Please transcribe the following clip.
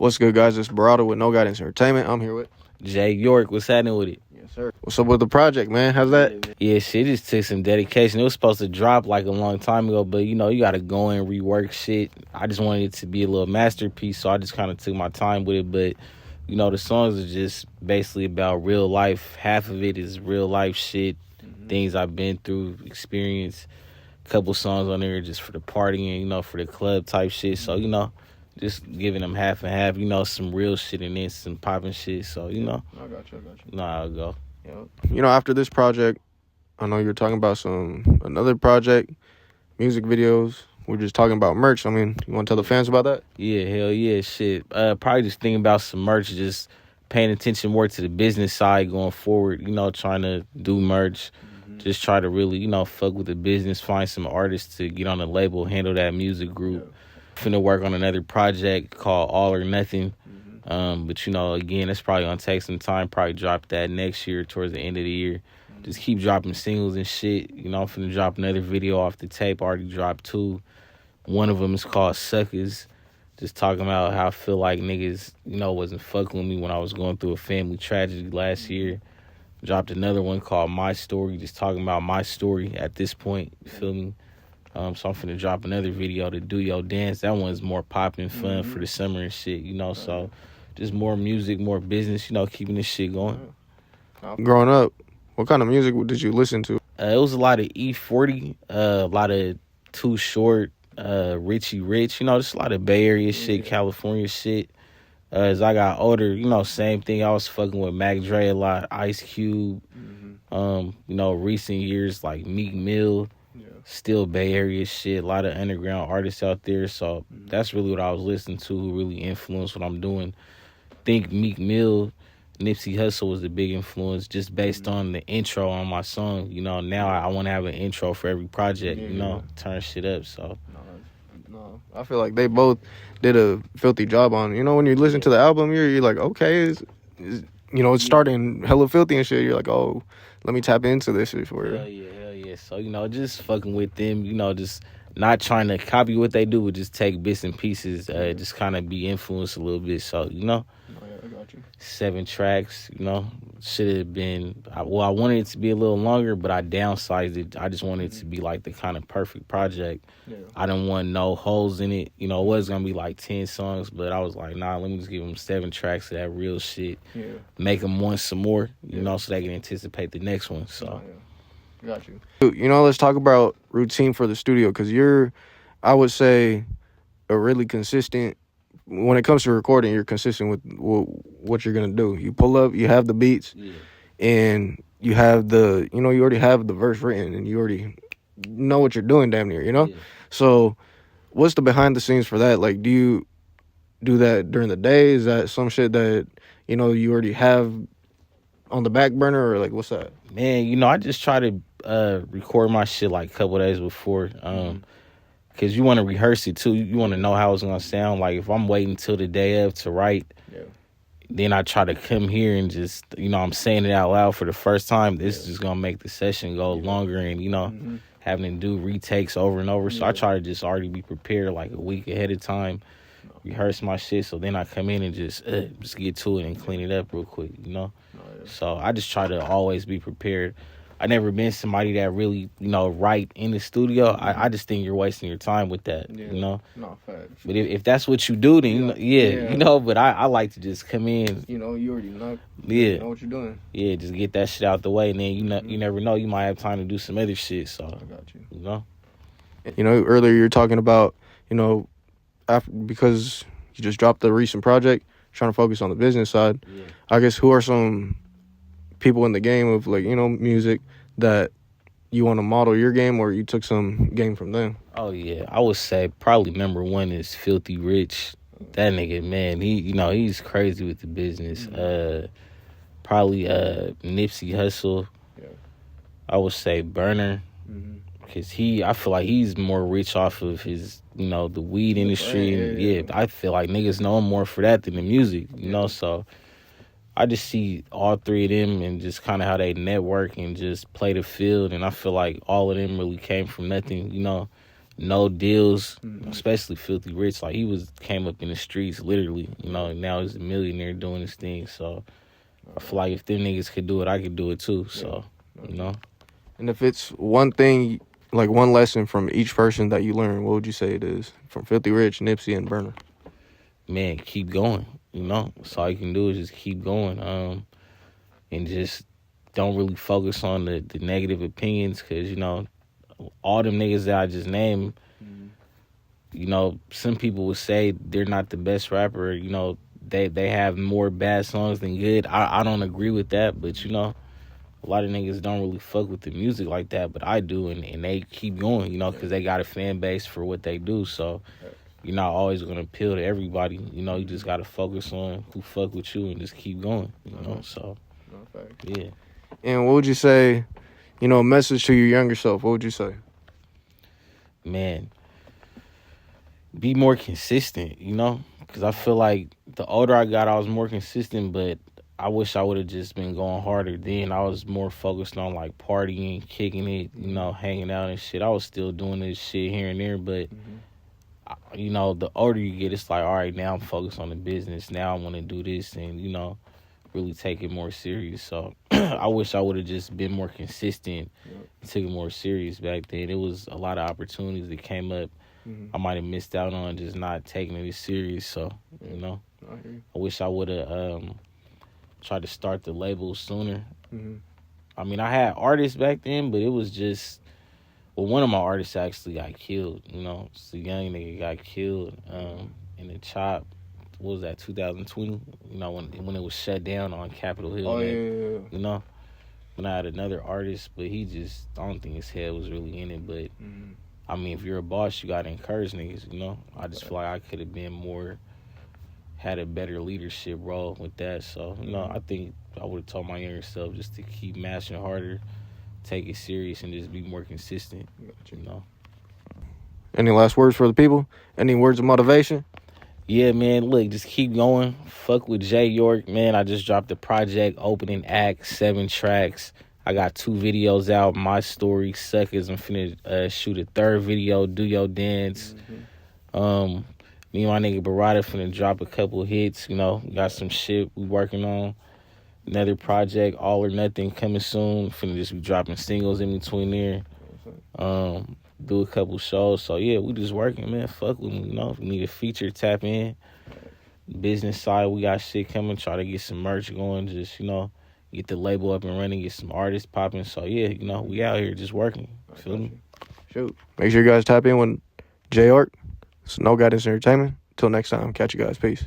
What's good, guys? It's Barado with No Guidance Entertainment. I'm here with Jay York. What's happening with it? Yes, sir. What's up with the project, man? How's that? Yeah, shit just took some dedication. It was supposed to drop like a long time ago, but you gotta go and rework shit. I just wanted it to be a little masterpiece, so I just kind of took my time with it. But the songs are just basically about real life. Half of it is real life shit, things I've been through, experience. Couple songs on there just for the partying, for the club type shit. So just giving them half and half. Some real shit and then some popping shit. So I got you. I'll go. Yep. After this project, I know you're talking about another project, music videos. We're just talking about merch. I mean, you want to tell the fans about that? Yeah, hell yeah, shit. Probably just thinking about some merch, just paying attention more to the business side going forward. Trying to do merch. Just try to really, fuck with the business, find some artists to get on the label, handle that music group. Finna work on another project called All or Nothing. But again, it's probably gonna take some time. Probably drop that next year towards the end of the year. Just keep dropping singles and shit. I'm finna drop another video off the tape. Already dropped 2. One of them is called Suckers. Just talking about how I feel like niggas, wasn't fucking with me when I was going through a family tragedy last year. Dropped another one called My Story, just talking about my story at this point, you feel me? So I'm finna drop another video to Do Your Dance. That one's more popping, fun for the summer and shit, so just more music, more business, keeping this shit going. Growing up, what kind of music did you listen to? It was a lot of E40, a lot of Too Short, Richie Rich, just a lot of Bay Area shit, California shit. As I got older, same thing. I was fucking with Mac Dre a lot, Ice Cube. Recent years like Meek Mill, still Bay Area shit. A lot of underground artists out there. So that's really what I was listening to, who really influenced what I'm doing. Think Meek Mill, Nipsey Hussle was the big influence, just based on the intro on my song. Now I want to have an intro for every project. Turn shit up. So. No, I feel like they both did a filthy job on. When you listen to the album, you're like, okay, it's starting hella filthy and shit. You're like, oh, let me tap into this shit for you. Hell yeah. So just fucking with them. Just not trying to copy what they do, but just take bits and pieces. Just kind of be influenced a little bit. So I got you. 7 tracks. Should have been. I wanted it to be a little longer, but I downsized it. I just wanted it to be like the kind of perfect project. I didn't want no holes in it. It was gonna be like 10 songs, but I was like, nah, let me just give them 7 tracks of that real shit. Make them want some more, so they can anticipate the next one. So, got you. Let's talk about routine for the studio, because you're, I would say, a really consistent. When it comes to recording, you're consistent with what you're gonna do. You pull up, you have the beats, and you have you already have the verse written, and you already know what you're doing, damn near, So, what's the behind the scenes for that? Like, do you do that during the day? Is that some shit that you already have on the back burner, or like what's that? Man, I just try to record my shit like a couple days before. Because you want to rehearse it, too. You want to know how it's going to sound. Like, if I'm waiting till the day of to write, then I try to come here and just, I'm saying it out loud for the first time. This is just going to make the session go longer and, having to do retakes over and over. So I try to just already be prepared like a week ahead of time, rehearse my shit. So then I come in and just get to it and clean it up real quick, So I just try to always be prepared. I never been somebody that really, write in the studio. I just think you're wasting your time with that, No, facts. But if that's what you do, then, but I like to just come in. You already know. You know what you're doing. Yeah, just get that shit out the way, and then, you never know. You might have time to do some other shit, so. I got you. Earlier you're talking about, because you just dropped the recent project, trying to focus on the business side. Yeah. I guess who are some people in the game of music that you want to model your game, or you took some game from them? Oh yeah, I would say probably number 1 is Filthy Rich. That nigga, man, he he's crazy with the business. Probably Nipsey Hussle. I would say Burner, because I feel like he's more rich off of his the weed industry. I feel like niggas know him more for that than the music. So I just see all 3 of them and just kind of how they network and just play the field. And I feel like all of them really came from nothing, no deals, Mhm. especially Filthy Rich. Like he came up in the streets literally, you know, and now he's a millionaire doing his thing. So I feel like if them niggas could do it, I could do it too. So, you know. And if it's one thing, like one lesson from each person that you learn, what would you say it is? From Filthy Rich, Nipsey, and Burner. Man, keep going. You know, so all you can do is just keep going. And just don't really focus on the negative opinions, because you know all them niggas that I just named. You know, some people would say they're not the best rapper. You know, they have more bad songs than good. I don't agree with that, but you know, a lot of niggas don't really fuck with the music like that, but I do, and they keep going. You know, because they got a fan base for what they do. So you're not always gonna appeal to everybody. You know, you just gotta focus on who fuck with you and just keep going. You know, so yeah. And what would you say, you know, a message to your younger self? What would you say? Man, be more consistent, you know? Because I feel like the older I got, I was more consistent, but I wish I would have just been going harder then. I was more focused on, like, partying, kicking it, you know, hanging out and shit. I was still doing this shit here and there, but, you know, the older you get, it's like, all right, now I'm focused on the business. Now I want to do this and, you know, really take it more serious. So I wish I would have just been more consistent and took it more serious back then. It was a lot of opportunities that came up I might have missed out on just not taking it as serious. So, you know, I wish I would have tried to start the label sooner. I mean, I had artists back then, but it was just, well, one of my artists actually got killed, you know. It's a young nigga got killed in the chop. What was that, 2020? You know, when it was shut down on Capitol Hill. Oh, man, yeah. You know? When I had another artist, but he just, I don't think his head was really in it, but I mean, if you're a boss, you gotta encourage niggas, you know? I just feel like I could have been more, had a better leadership role with that. So, you know, I think I would have told my younger self just to keep mashing harder, take it serious, and just be more consistent, you know? Any last words for the people? Any words of motivation? Yeah, man, look, just keep going. Fuck with Jay York, man. I just dropped the project, opening act, 7 tracks. I got 2 videos out. My story, Suckers. I'm finna shoot a 3rd video, Do Your Dance. Me and my nigga Barada finna drop a couple hits. You know, got some shit we working on. Another project, All or Nothing, coming soon. Finna just be dropping singles in between there. Do a couple shows. So yeah, we just working, man. Fuck with me, you know. If you need a feature, tap in. Business side, we got shit coming. Try to get some merch going. Just, you know, get the label up and running, get some artists popping. So yeah, you know, we out here just working. Feel me? Shoot. Make sure you guys tap in with J Art. It's No Guidance Entertainment. Till next time, catch you guys. Peace.